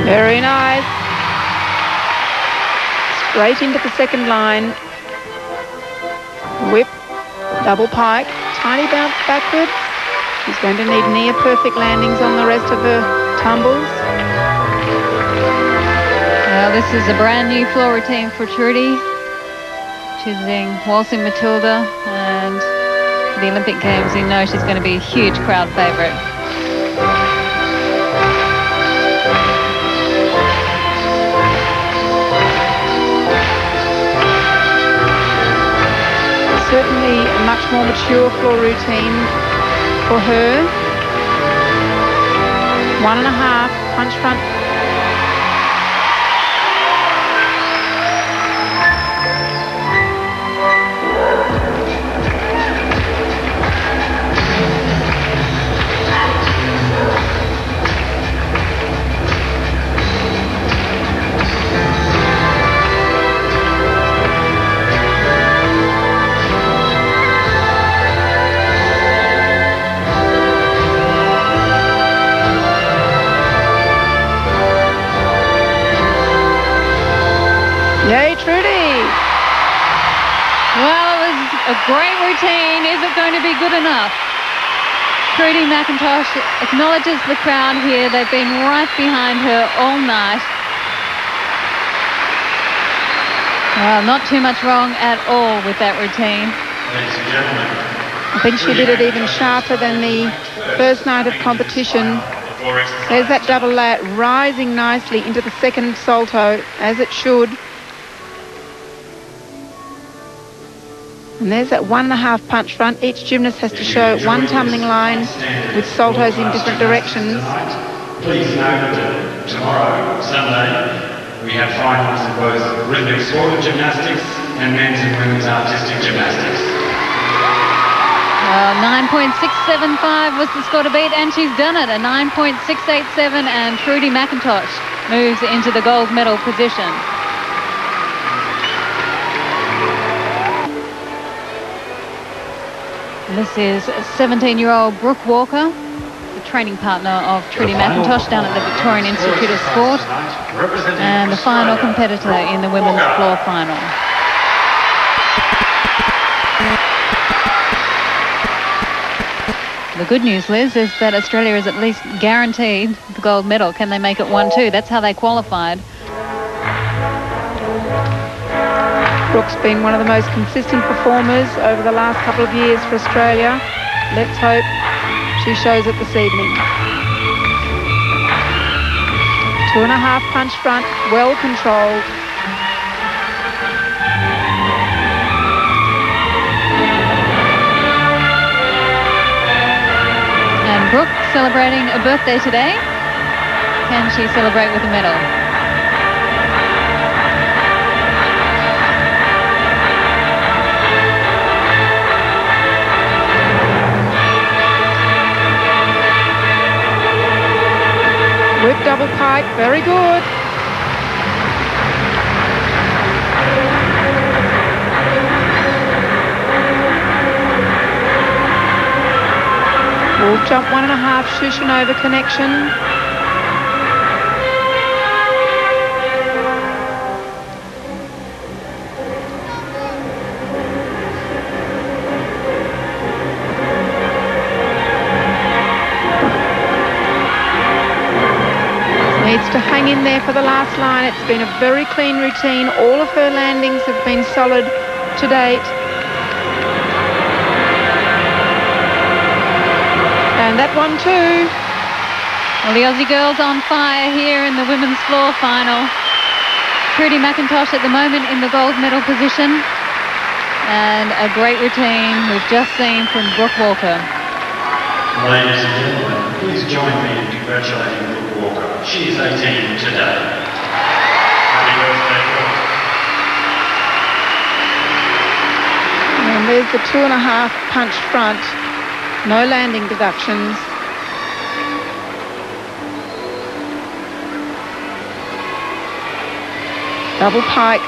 Very nice. Straight into the second line. Whip, double pike, tiny bounce backwards. She's going to need near perfect landings on the rest of her tumbles. Well, this is a brand new floor routine for Trudy. She's doing Waltzing Matilda, and for the Olympic Games, you know she's going to be a huge crowd favourite. Certainly a much more mature floor routine for her. 1.5 punch front. Yay, Trudy! Well, it was a great routine. Is it going to be good enough? Trudy McIntosh acknowledges the crowd here. They've been right behind her all night. Well, not too much wrong at all with that routine. Ladies and gentlemen, I think she did it even sharper than the first night of competition. There's that double lat rising nicely into the second salto, as it should. And there's that 1.5 punch front. Each gymnast has to show one tumbling line with saltos in different directions. Please note that tomorrow, Sunday, we have finals in both rhythmic sport and gymnastics and men's and women's artistic gymnastics. 9.675 was the score to beat, and she's done it. A 9.687, and Trudy McIntosh moves into the gold medal position. This is 17-year-old Brooke Walker, the training partner of Trudy McIntosh down at the Victorian Institute of Sport, and the final competitor in the women's floor final. The good news, Liz, is that Australia is at least guaranteed the gold medal. Can they make it 1-2? That's how they qualified. Brooke's been one of the most consistent performers over the last couple of years for Australia. Let's hope she shows it this evening. 2.5 punch front, well controlled. And Brooke celebrating a birthday today. Can she celebrate with a medal? Whip double pike, very good. Wolf jump 1.5, Shushanova connection. Needs to hang in there for the last line. It's been a very clean routine. All of her landings have been solid to date. And that one too. Well, the Aussie girls on fire here in the women's floor final. Trudy McIntosh at the moment in the gold medal position. And a great routine we've just seen from Brooke Walker. Ladies and gentlemen, please join me in congratulating Brooke Walker. She is 18 today. Happy birthday, Brooke. And there's the 2.5 punch front. No landing deductions. Double pike.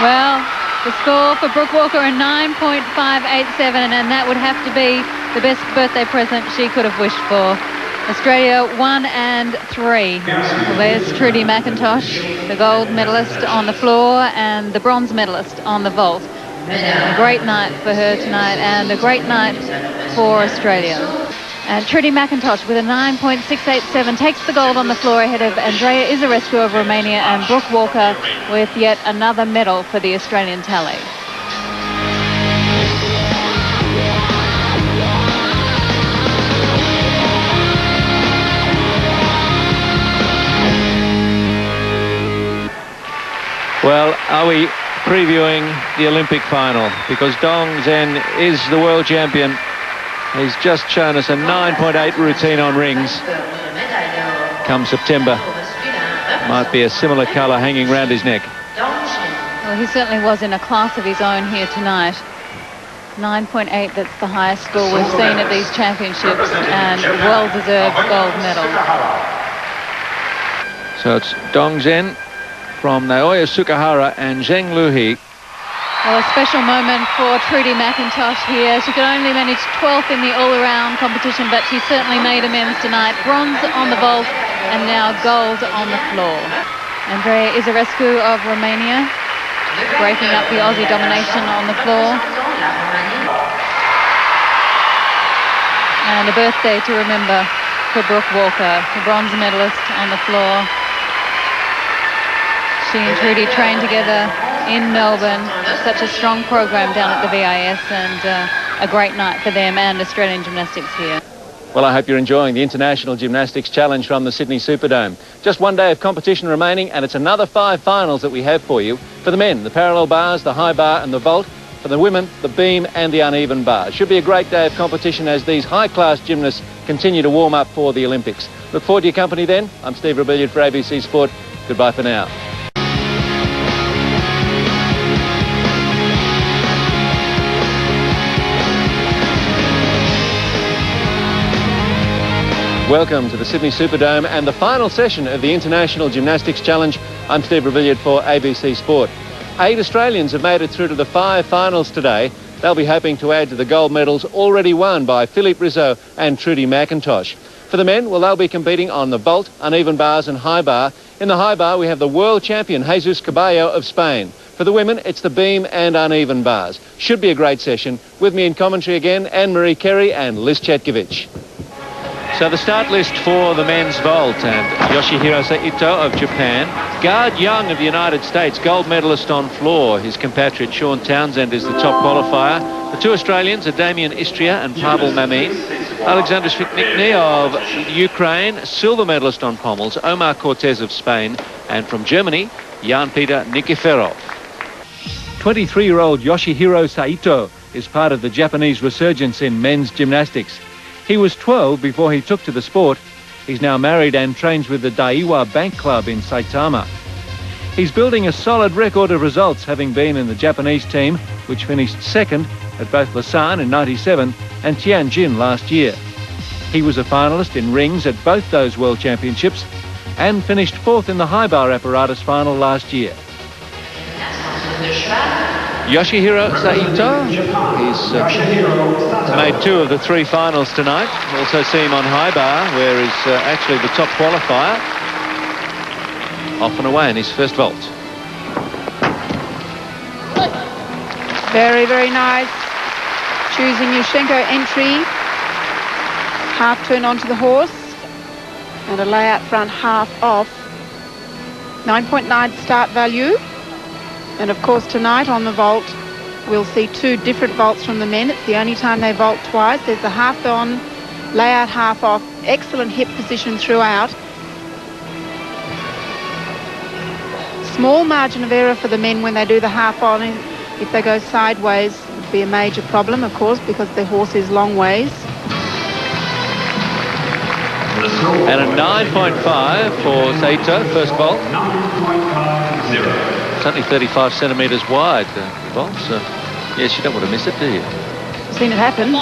Well, the score for Brooke Walker, a 9.587, and that would have to be the best birthday present she could have wished for. Australia 1 and 3. Well, there's Trudy McIntosh, the gold medalist on the floor and the bronze medalist on the vault. A great night for her tonight and a great night for Australia. And Trudy McIntosh with a 9.687 takes the gold on the floor ahead of Andreea Izarescu of Romania and Brooke Walker with yet another medal for the Australian tally. Well, are we previewing the Olympic final? Because Dong Zhen is the world champion. He's just shown us a 9.8 routine on rings. Come September, might be a similar colour hanging round his neck. Well, he certainly was in a class of his own here tonight. 9.8, that's the highest score we've seen at these championships, and a well-deserved gold medal. So it's Dong Zhen from Naoya Sukahara and Zheng Luhi. Well, a special moment for Trudy McIntosh here. She could only manage 12th in the all-around competition, but she certainly made amends tonight. Bronze on the vault and now gold on the floor. Andreea Izarescu of Romania breaking up the Aussie domination on the floor. And a birthday to remember for Brooke Walker, the bronze medalist on the floor. She and Trudy trained together in Melbourne. Such a strong program down at the VIS, and a great night for them and Australian gymnastics here. Well, I hope you're enjoying the International Gymnastics Challenge from the Sydney Superdome. Just one day of competition remaining, and it's another 5 finals that we have for you. For the men, the parallel bars, the high bar and the vault. For the women, the beam and the uneven bar. Should be a great day of competition as these high-class gymnasts continue to warm up for the Olympics. Look forward to your company then. I'm Steve Rebellion for ABC Sport. Goodbye for now. Welcome to the Sydney Superdome and the final session of the International Gymnastics Challenge. I'm Steve Rebellion for ABC Sport. 8 Australians have made it through to the 5 finals today. They'll be hoping to add to the gold medals already won by Philippe Rizzo and Trudy McIntosh. For the men, well, they'll be competing on the vault, uneven bars and high bar. In the high bar, we have the world champion Jesus Caballo of Spain. For the women, it's the beam and uneven bars. Should be a great session. With me in commentary again, Anne-Marie Kerry and Liz Chetkovich. So the start list for the men's vault, and Yoshihiro Saito of Japan, Guard Young of the United States, gold medalist on floor. His compatriot Sean Townsend is the top qualifier. The 2 Australians are Damien Istria and Pavel Mamin. Alexander Svitnikny of Ukraine, silver medalist on pommels. Omar Cortez of Spain, and from Germany, Jan-Peter Nikiforov. 23-year-old Yoshihiro Saito is part of the Japanese resurgence in men's gymnastics. He was 12 before he took to the sport. He's now married and trains with the Daiwa Bank Club in Saitama. He's building a solid record of results, having been in the Japanese team, which finished second at both Lausanne in '97 and Tianjin last year. He was a finalist in rings at both those World Championships and finished 4th in the high bar apparatus final last year. Yoshihiro Saito, he's made 2 of the 3 finals tonight. Also see him on high bar, where he's actually the top qualifier. Off and away in his first vault. Very, very nice. Choosing Yushchenko entry. Half turn onto the horse. And a layout front half off. 9.9 start value. And of course tonight on the vault we'll see 2 different vaults from the men. It's the only time they vault twice. There's the half on, layout half off, excellent hip position throughout. Small margin of error for the men when they do the half on. If they go sideways it would be a major problem, of course, because their horse is long ways. And a 9.5 for Saito, first vault. 9.50. It's only 35 centimetres wide, the vault, so yes, you don't want to miss it, do you? Seen it happen.